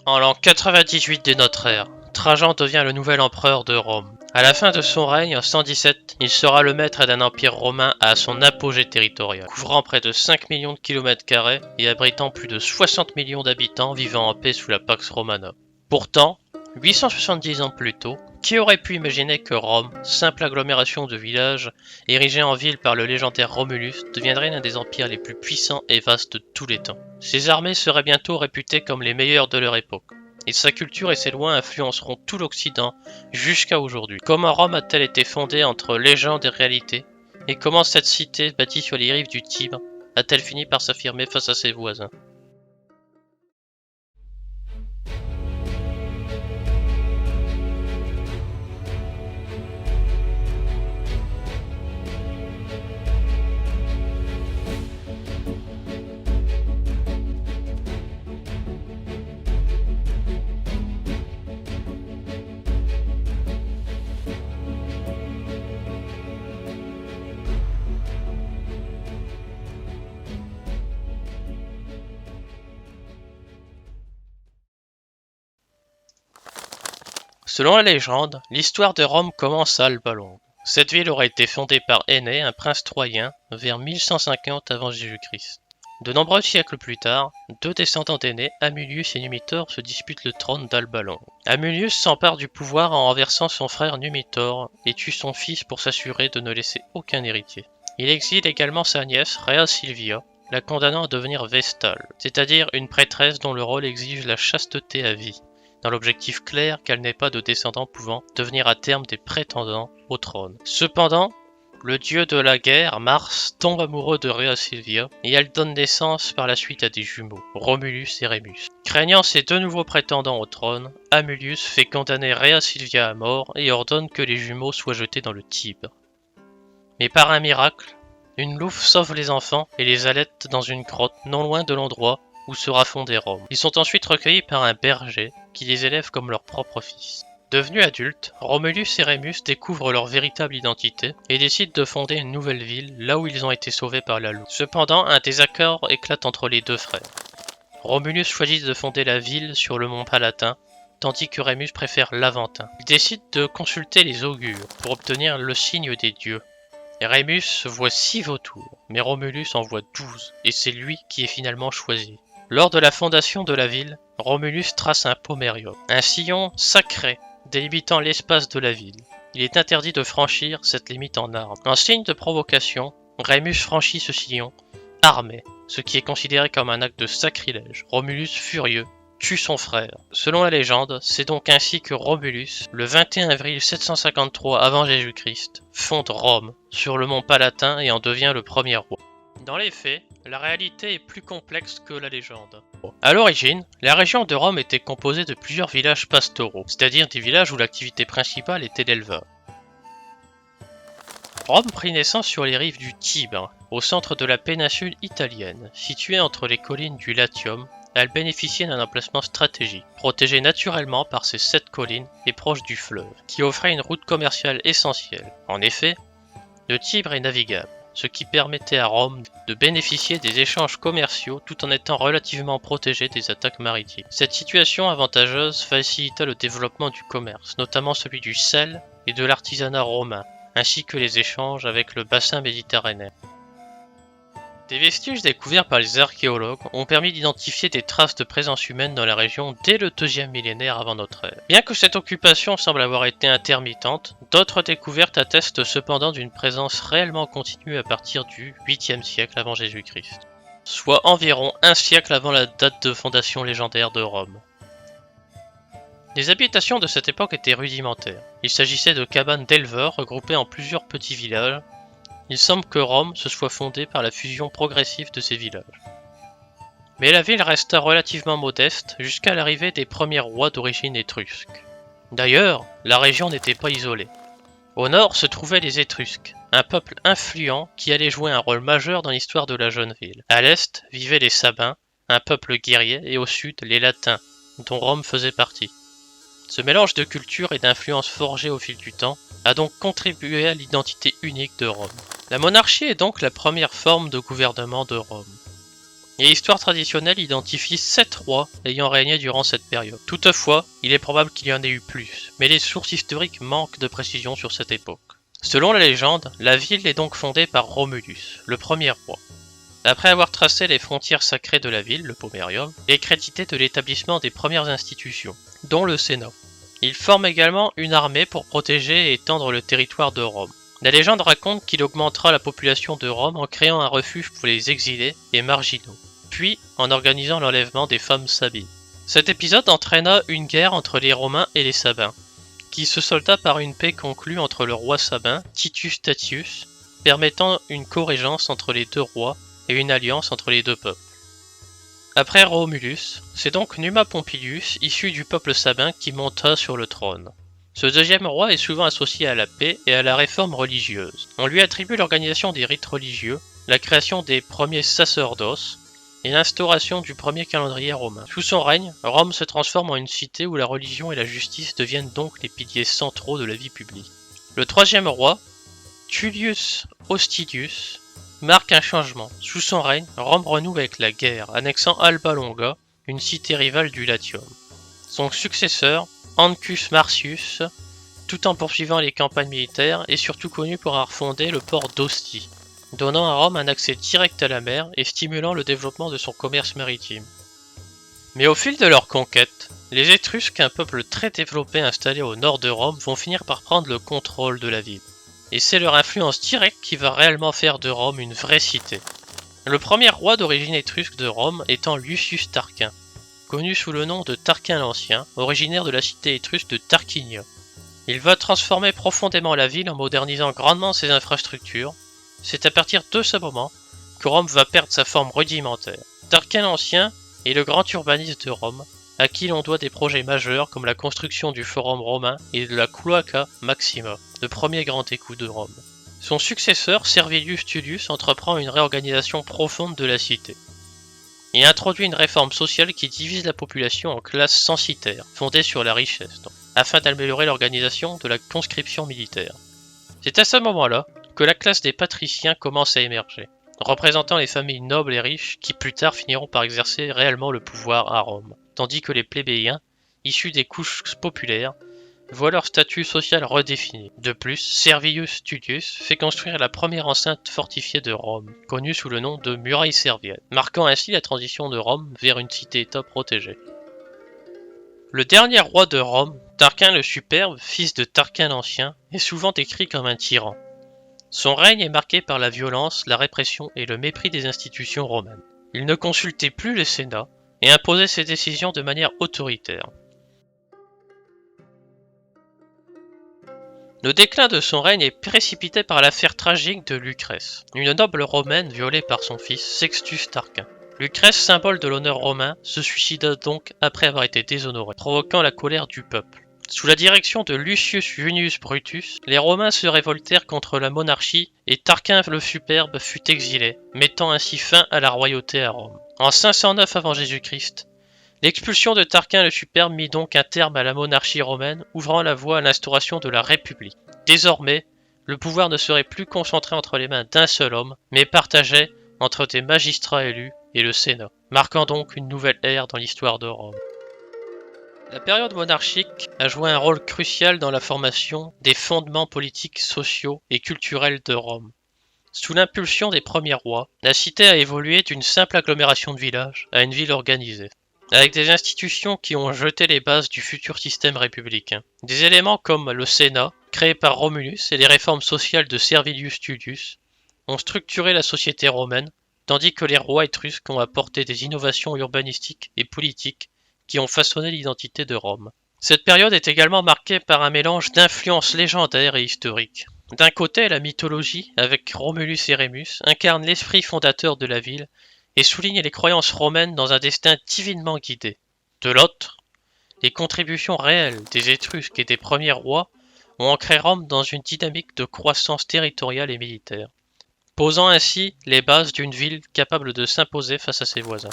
En l'an 98 de notre ère, Trajan devient le nouvel empereur de Rome. À la fin de son règne, en 117, il sera le maître d'un empire romain à son apogée territorial, couvrant près de 5 millions de km² et abritant plus de 60 millions d'habitants vivant en paix sous la Pax Romana. Pourtant, 870 ans plus tôt, qui aurait pu imaginer que Rome, simple agglomération de villages érigée en ville par le légendaire Romulus, deviendrait l'un des empires les plus puissants et vastes de tous les temps. Ses armées seraient bientôt réputées comme les meilleures de leur époque, et sa culture et ses lois influenceront tout l'Occident jusqu'à aujourd'hui. Comment Rome a-t-elle été fondée entre légende et réalité, et comment cette cité, bâtie sur les rives du Tibre, a-t-elle fini par s'affirmer face à ses voisins? Selon la légende, l'histoire de Rome commence à Alba Longa. Cette ville aurait été fondée par Énée, un prince troyen, vers 1150 avant Jésus-Christ. De nombreux siècles plus tard, deux descendants d'Énée, Amulius et Numitor, se disputent le trône d'Alba Longa. Amulius s'empare du pouvoir en renversant son frère Numitor et tue son fils pour s'assurer de ne laisser aucun héritier. Il exile également sa nièce, Rhea Silvia, la condamnant à devenir vestale, c'est-à-dire une prêtresse dont le rôle exige la chasteté à vie, dans l'objectif clair qu'elle n'ait pas de descendants pouvant devenir à terme des prétendants au trône. Cependant, le dieu de la guerre, Mars, tombe amoureux de Rhea Silvia et elle donne naissance par la suite à des jumeaux, Romulus et Rémus. Craignant ces deux nouveaux prétendants au trône, Amulius fait condamner Rhea Silvia à mort et ordonne que les jumeaux soient jetés dans le Tibre. Mais par un miracle, une louve sauve les enfants et les allaite dans une grotte non loin de l'endroit où sera fondée Rome. Ils sont ensuite recueillis par un berger qui les élève comme leur propre fils. Devenus adultes, Romulus et Rémus découvrent leur véritable identité et décident de fonder une nouvelle ville là où ils ont été sauvés par la louve. Cependant, un désaccord éclate entre les deux frères. Romulus choisit de fonder la ville sur le mont Palatin, tandis que Rémus préfère l'Aventin. Il décide de consulter les augures pour obtenir le signe des dieux. Rémus voit 6 vautours, mais Romulus en voit 12, et c'est lui qui est finalement choisi. Lors de la fondation de la ville, Romulus trace un pomerium, un sillon sacré délimitant l'espace de la ville. Il est interdit de franchir cette limite en armes. En signe de provocation, Rémus franchit ce sillon armé, ce qui est considéré comme un acte de sacrilège. Romulus, furieux, tue son frère. Selon la légende, c'est donc ainsi que Romulus, le 21 avril 753 avant Jésus-Christ, fonde Rome sur le mont Palatin et en devient le premier roi. Dans les faits, la réalité est plus complexe que la légende. À l'origine, la région de Rome était composée de plusieurs villages pastoraux, c'est-à-dire des villages où l'activité principale était l'élevage. Rome prit naissance sur les rives du Tibre, au centre de la péninsule italienne, située entre les collines du Latium. Elle bénéficiait d'un emplacement stratégique, protégée naturellement par ses 7 collines et proche du fleuve, qui offrait une route commerciale essentielle. En effet, le Tibre est navigable, ce qui permettait à Rome de bénéficier des échanges commerciaux tout en étant relativement protégée des attaques maritimes. Cette situation avantageuse facilita le développement du commerce, notamment celui du sel et de l'artisanat romain, ainsi que les échanges avec le bassin méditerranéen. Des vestiges découverts par les archéologues ont permis d'identifier des traces de présence humaine dans la région dès le 2e millénaire avant notre ère. Bien que cette occupation semble avoir été intermittente, d'autres découvertes attestent cependant d'une présence réellement continue à partir du 8e siècle avant Jésus-Christ, soit environ un siècle avant la date de fondation légendaire de Rome. Les habitations de cette époque étaient rudimentaires. Il s'agissait de cabanes d'éleveurs regroupées en plusieurs petits villages. Il semble que Rome se soit fondée par la fusion progressive de ces villages. Mais la ville resta relativement modeste jusqu'à l'arrivée des premiers rois d'origine étrusque. D'ailleurs, la région n'était pas isolée. Au nord se trouvaient les Étrusques, un peuple influent qui allait jouer un rôle majeur dans l'histoire de la jeune ville. À l'est vivaient les Sabins, un peuple guerrier, et au sud les Latins, dont Rome faisait partie. Ce mélange de cultures et d'influences forgées au fil du temps a donc contribué à l'identité unique de Rome. La monarchie est donc la première forme de gouvernement de Rome. et l'histoire traditionnelle identifie 7 rois ayant régné durant cette période. Toutefois, il est probable qu'il y en ait eu plus, mais les sources historiques manquent de précision sur cette époque. Selon la légende, la ville est donc fondée par Romulus, le premier roi. Après avoir tracé les frontières sacrées de la ville, le Pomerium, il est crédité de l'établissement des premières institutions, dont le Sénat. Il forme également une armée pour protéger et étendre le territoire de Rome. La légende raconte qu'il augmentera la population de Rome en créant un refuge pour les exilés et marginaux, puis en organisant l'enlèvement des femmes sabines. Cet épisode entraîna une guerre entre les Romains et les Sabins, qui se solda par une paix conclue entre le roi sabin, Titus Tatius, permettant une co-régence entre les deux rois et une alliance entre les deux peuples. Après Romulus, c'est donc Numa Pompilius, issu du peuple sabin, qui monta sur le trône. Ce deuxième roi est souvent associé à la paix et à la réforme religieuse. On lui attribue l'organisation des rites religieux, la création des premiers sacerdoces et l'instauration du premier calendrier romain. Sous son règne, Rome se transforme en une cité où la religion et la justice deviennent donc les piliers centraux de la vie publique. Le troisième roi, Tullius Hostilius, marque un changement. Sous son règne, Rome renoue avec la guerre, annexant Alba Longa, une cité rivale du Latium. Son successeur, Ancus Marcius, tout en poursuivant les campagnes militaires, est surtout connu pour avoir fondé le port d'Ostie, donnant à Rome un accès direct à la mer et stimulant le développement de son commerce maritime. Mais au fil de leur conquête, les Étrusques, un peuple très développé installé au nord de Rome, vont finir par prendre le contrôle de la ville. Et c'est leur influence directe qui va réellement faire de Rome une vraie cité. Le premier roi d'origine étrusque de Rome étant Lucius Tarquin, connu sous le nom de Tarquin l'Ancien, originaire de la cité étrusque de Tarquinia. Il va transformer profondément la ville en modernisant grandement ses infrastructures. C'est à partir de ce moment que Rome va perdre sa forme rudimentaire. Tarquin l'Ancien est le grand urbaniste de Rome, à qui l'on doit des projets majeurs comme la construction du Forum romain et de la Cloaca Maxima, le premier grand égout de Rome. Son successeur, Servilius Tullius, entreprend une réorganisation profonde de la cité. Il introduit une réforme sociale qui divise la population en classes censitaires, fondées sur la richesse, afin d'améliorer l'organisation de la conscription militaire. C'est à ce moment-là que la classe des patriciens commence à émerger, représentant les familles nobles et riches qui plus tard finiront par exercer réellement le pouvoir à Rome, tandis que les plébéiens, issus des couches populaires, voient leur statut social redéfini. De plus, Servilius Tullius fait construire la première enceinte fortifiée de Rome, connue sous le nom de muraille servienne, marquant ainsi la transition de Rome vers une cité-État protégée. Le dernier roi de Rome, Tarquin le Superbe, fils de Tarquin l'Ancien, est souvent décrit comme un tyran. Son règne est marqué par la violence, la répression et le mépris des institutions romaines. Il ne consultait plus le Sénat et imposait ses décisions de manière autoritaire. Le déclin de son règne est précipité par l'affaire tragique de Lucrèce, une noble romaine violée par son fils Sextus Tarquin. Lucrèce, symbole de l'honneur romain, se suicida donc après avoir été déshonorée, provoquant la colère du peuple. Sous la direction de Lucius Junius Brutus, les Romains se révoltèrent contre la monarchie et Tarquin le Superbe fut exilé, mettant ainsi fin à la royauté à Rome. En 509 avant Jésus-Christ, l'expulsion de Tarquin le Superbe mit donc un terme à la monarchie romaine, ouvrant la voie à l'instauration de la République. Désormais, le pouvoir ne serait plus concentré entre les mains d'un seul homme, mais partagé entre des magistrats élus et le Sénat, marquant donc une nouvelle ère dans l'histoire de Rome. La période monarchique a joué un rôle crucial dans la formation des fondements politiques, sociaux et culturels de Rome. Sous l'impulsion des premiers rois, la cité a évolué d'une simple agglomération de villages à une ville organisée, avec des institutions qui ont jeté les bases du futur système républicain. Des éléments comme le Sénat, créé par Romulus, et les réformes sociales de Servilius Tullius ont structuré la société romaine, tandis que les rois étrusques ont apporté des innovations urbanistiques et politiques qui ont façonné l'identité de Rome. Cette période est également marquée par un mélange d'influences légendaires et historiques. D'un côté, la mythologie, avec Romulus et Rémus, incarne l'esprit fondateur de la ville et souligne les croyances romaines dans un destin divinement guidé. De l'autre, les contributions réelles des Étrusques et des premiers rois ont ancré Rome dans une dynamique de croissance territoriale et militaire, posant ainsi les bases d'une ville capable de s'imposer face à ses voisins.